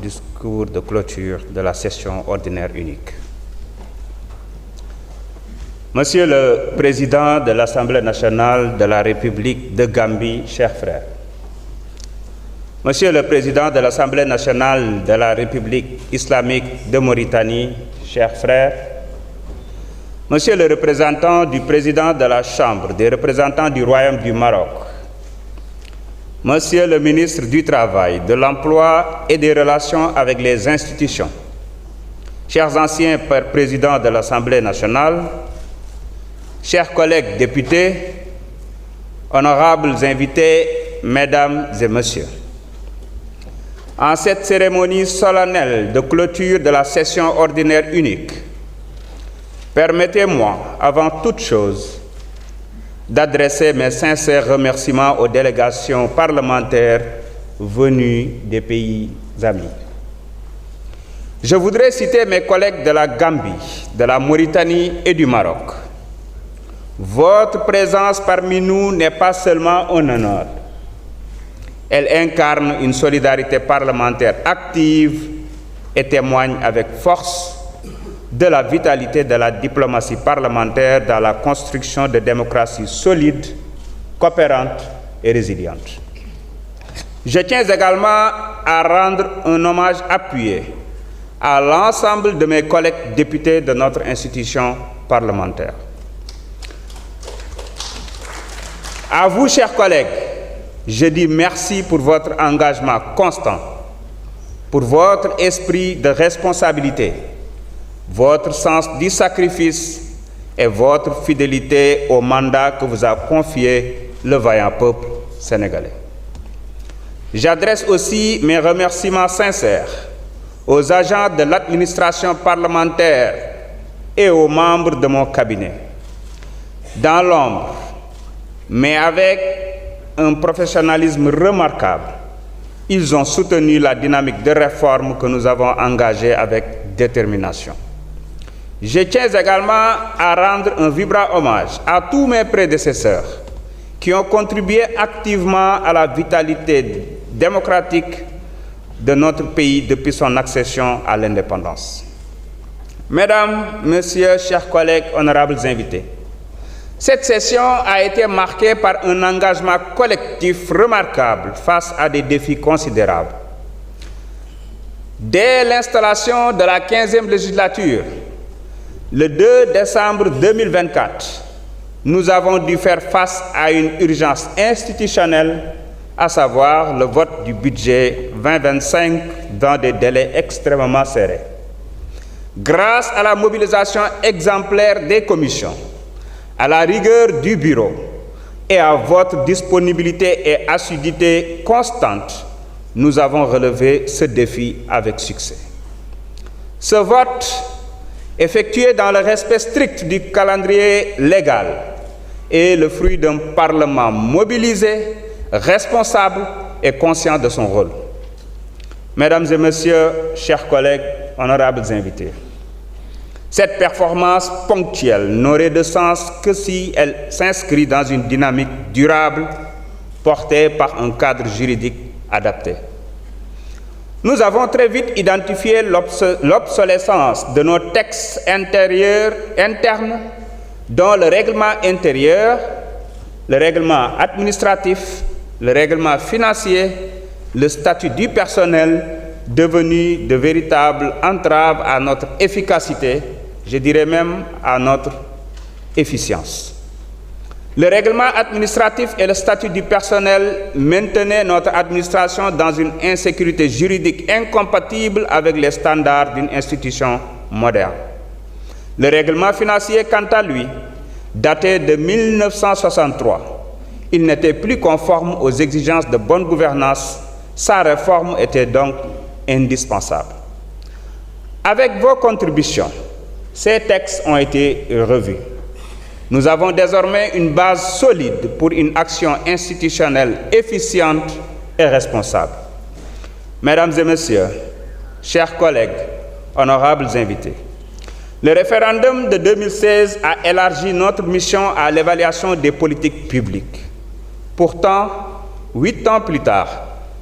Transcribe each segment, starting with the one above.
discours de clôture de la session ordinaire unique. Monsieur le Président de l'Assemblée nationale de la République de Gambie, chers frères, Monsieur le Président de l'Assemblée nationale de la République islamique de Mauritanie, chers frères, Monsieur le représentant du Président de la Chambre des représentants du Royaume du Maroc, Monsieur le ministre du Travail, de l'Emploi et des Relations avec les institutions, chers anciens présidents de l'Assemblée nationale, chers collègues députés, honorables invités, mesdames et messieurs, en cette cérémonie solennelle de clôture de la session ordinaire unique, permettez-moi, avant toute chose, d'adresser mes sincères remerciements aux délégations parlementaires venues des pays amis. Je voudrais citer mes collègues de la Gambie, de la Mauritanie et du Maroc. Votre présence parmi nous n'est pas seulement un honneur. Elle incarne une solidarité parlementaire active et témoigne avec force de la vitalité de la diplomatie parlementaire dans la construction de démocraties solides, coopérantes et résilientes. Je tiens également à rendre un hommage appuyé à l'ensemble de mes collègues députés de notre institution parlementaire. À vous, chers collègues, je dis merci pour votre engagement constant, pour votre esprit de responsabilité, votre sens du sacrifice et votre fidélité au mandat que vous a confié le vaillant peuple sénégalais. J'adresse aussi mes remerciements sincères aux agents de l'administration parlementaire et aux membres de mon cabinet. Dans l'ombre, mais avec un professionnalisme remarquable, ils ont soutenu la dynamique de réforme que nous avons engagée avec détermination. Je tiens également à rendre un vibrant hommage à tous mes prédécesseurs qui ont contribué activement à la vitalité démocratique de notre pays depuis son accession à l'indépendance. Mesdames, Messieurs, chers collègues, honorables invités, cette session a été marquée par un engagement collectif remarquable face à des défis considérables. Dès l'installation de la 15e législature, le 2 décembre 2024, nous avons dû faire face à une urgence institutionnelle, à savoir le vote du budget 2025 dans des délais extrêmement serrés. Grâce à la mobilisation exemplaire des commissions, à la rigueur du bureau et à votre disponibilité et assiduité constante, nous avons relevé ce défi avec succès. Ce vote, effectué dans le respect strict du calendrier légal, est le fruit d'un Parlement mobilisé, responsable et conscient de son rôle. Mesdames et Messieurs, chers collègues, honorables invités, cette performance ponctuelle n'aurait de sens que si elle s'inscrit dans une dynamique durable portée par un cadre juridique adapté. Nous avons très vite identifié l'obsolescence de nos textes internes, dont le règlement intérieur, le règlement administratif, le règlement financier, le statut du personnel, devenus de véritables entraves à notre efficacité, je dirais même à notre efficience. Le règlement administratif et le statut du personnel maintenaient notre administration dans une insécurité juridique incompatible avec les standards d'une institution moderne. Le règlement financier, quant à lui, datait de 1963. Il n'était plus conforme aux exigences de bonne gouvernance. Sa réforme était donc indispensable. Avec vos contributions, ces textes ont été revus. Nous avons désormais une base solide pour une action institutionnelle efficiente et responsable. Mesdames et Messieurs, chers collègues, honorables invités, le référendum de 2016 a élargi notre mission à l'évaluation des politiques publiques. Pourtant, 8 ans plus tard,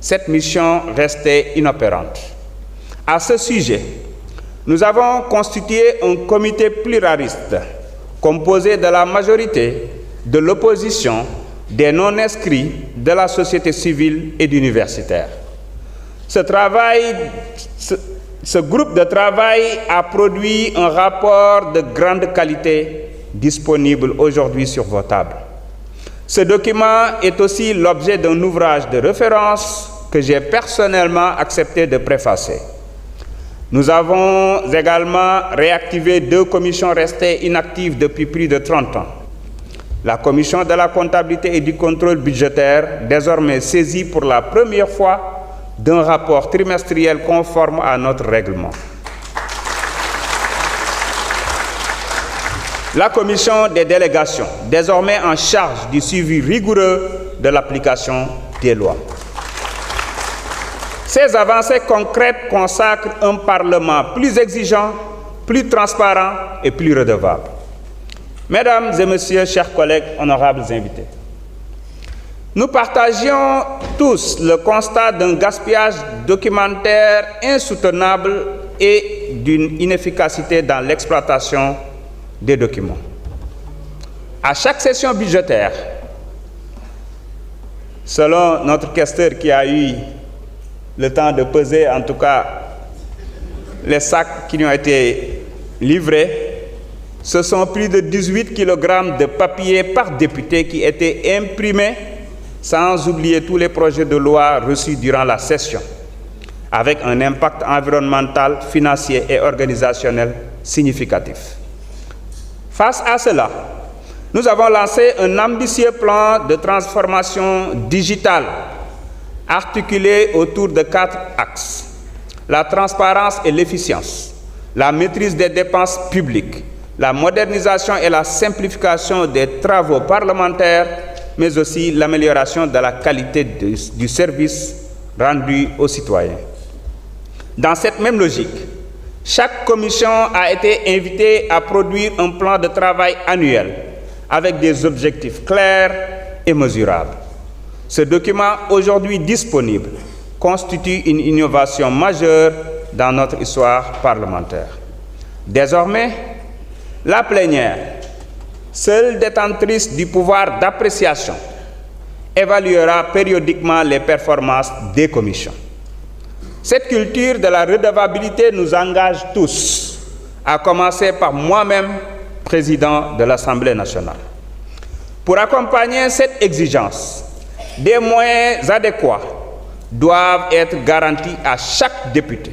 cette mission restait inopérante. À ce sujet, nous avons constitué un comité pluraliste composé de la majorité, de l'opposition, des non-inscrits, de la société civile et d'universitaires. Ce groupe de travail a produit un rapport de grande qualité disponible aujourd'hui sur vos tables. Ce document est aussi l'objet d'un ouvrage de référence que j'ai personnellement accepté de préfacer. Nous avons également réactivé 2 commissions restées inactives depuis plus de 30 ans. La commission de la comptabilité et du contrôle budgétaire, désormais saisie pour la première fois d'un rapport trimestriel conforme à notre règlement. La commission des délégations, désormais en charge du suivi rigoureux de l'application des lois. Ces avancées concrètes consacrent un Parlement plus exigeant, plus transparent et plus redevable. Mesdames et messieurs, chers collègues, honorables invités, nous partagions tous le constat d'un gaspillage documentaire insoutenable et d'une inefficacité dans l'exploitation des documents. À chaque session budgétaire, selon notre questeur qui a eu le temps de peser, en tout cas, les sacs qui nous ont été livrés, ce sont plus de 18 kg de papier par député qui étaient imprimés, sans oublier tous les projets de loi reçus durant la session, avec un impact environnemental, financier et organisationnel significatif. Face à cela, nous avons lancé un ambitieux plan de transformation digitale articulé autour de 4 axes: la transparence et l'efficience, la maîtrise des dépenses publiques, la modernisation et la simplification des travaux parlementaires, mais aussi l'amélioration de la qualité du service rendu aux citoyens. Dans cette même logique, chaque commission a été invitée à produire un plan de travail annuel avec des objectifs clairs et mesurables. Ce document, aujourd'hui disponible, constitue une innovation majeure dans notre histoire parlementaire. Désormais, la plénière, seule détentrice du pouvoir d'appréciation, évaluera périodiquement les performances des commissions. Cette culture de la redevabilité nous engage tous, à commencer par moi-même, président de l'Assemblée nationale. Pour accompagner cette exigence, des moyens adéquats doivent être garantis à chaque député,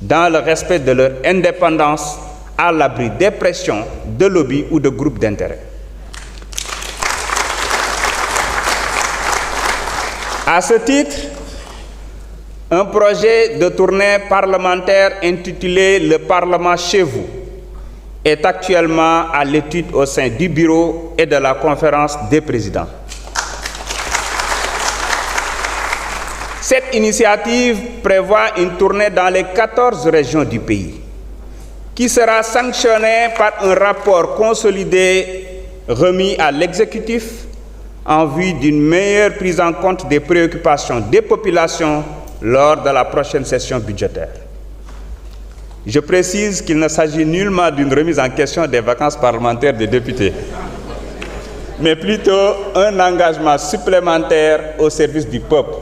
dans le respect de leur indépendance, à l'abri des pressions, de lobbies ou de groupes d'intérêt. À ce titre, un projet de tournée parlementaire intitulé « Le Parlement chez vous » est actuellement à l'étude au sein du Bureau et de la Conférence des présidents. Cette initiative prévoit une tournée dans les 14 régions du pays, qui sera sanctionnée par un rapport consolidé remis à l'exécutif en vue d'une meilleure prise en compte des préoccupations des populations lors de la prochaine session budgétaire. Je précise qu'il ne s'agit nullement d'une remise en question des vacances parlementaires des députés, mais plutôt un engagement supplémentaire au service du peuple.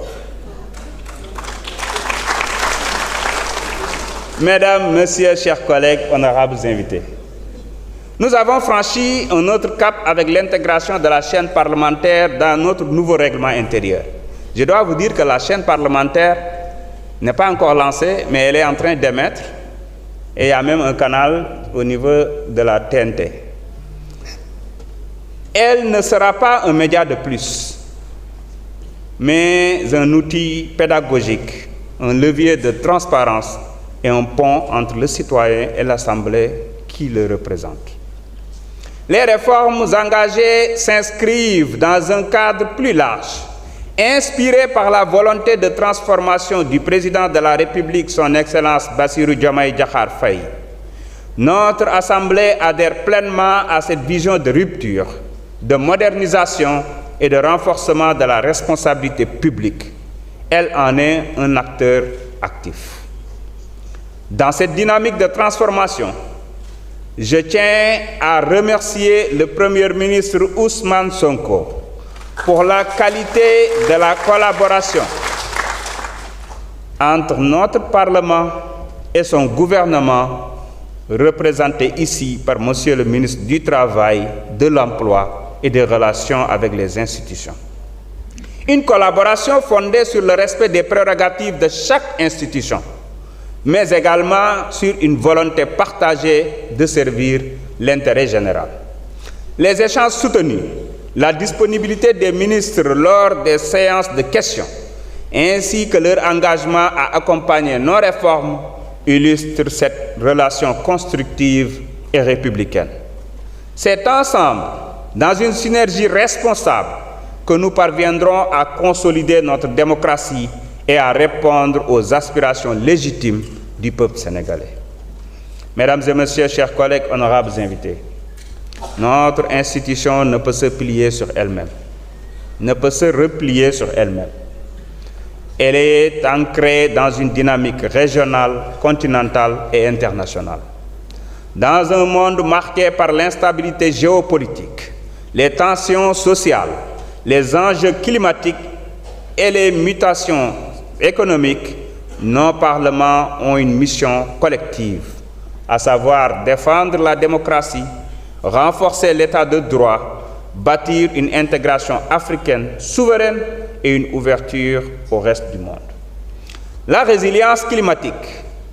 Mesdames, Messieurs, chers collègues, honorables invités, nous avons franchi un autre cap avec l'intégration de la chaîne parlementaire dans notre nouveau règlement intérieur. Je dois vous dire que la chaîne parlementaire n'est pas encore lancée, mais elle est en train d'émettre, et il y a même un canal au niveau de la TNT. Elle ne sera pas un média de plus, mais un outil pédagogique, un levier de transparence et un pont entre le citoyen et l'Assemblée qui le représente. Les réformes engagées s'inscrivent dans un cadre plus large, inspiré par la volonté de transformation du président de la République, son Excellence Bassirou Diomaye Diakhar Faye. Notre Assemblée adhère pleinement à cette vision de rupture, de modernisation et de renforcement de la responsabilité publique. Elle en est un acteur actif. Dans cette dynamique de transformation, je tiens à remercier le Premier ministre Ousmane Sonko pour la qualité de la collaboration entre notre Parlement et son gouvernement, représenté ici par Monsieur le ministre du Travail, de l'Emploi et des Relations avec les institutions. Une collaboration fondée sur le respect des prérogatives de chaque institution, mais également sur une volonté partagée de servir l'intérêt général. Les échanges soutenus, la disponibilité des ministres lors des séances de questions, ainsi que leur engagement à accompagner nos réformes, illustrent cette relation constructive et républicaine. C'est ensemble, dans une synergie responsable, que nous parviendrons à consolider notre démocratie et à répondre aux aspirations légitimes du peuple sénégalais. Mesdames et messieurs, chers collègues, honorables invités, notre institution ne peut se plier sur elle-même, ne peut se replier sur elle-même. Elle est ancrée dans une dynamique régionale, continentale et internationale. Dans un monde marqué par l'instabilité géopolitique, les tensions sociales, les enjeux climatiques et les mutations économiques, nos parlements ont une mission collective, à savoir défendre la démocratie, renforcer l'état de droit, bâtir une intégration africaine souveraine et une ouverture au reste du monde. La résilience climatique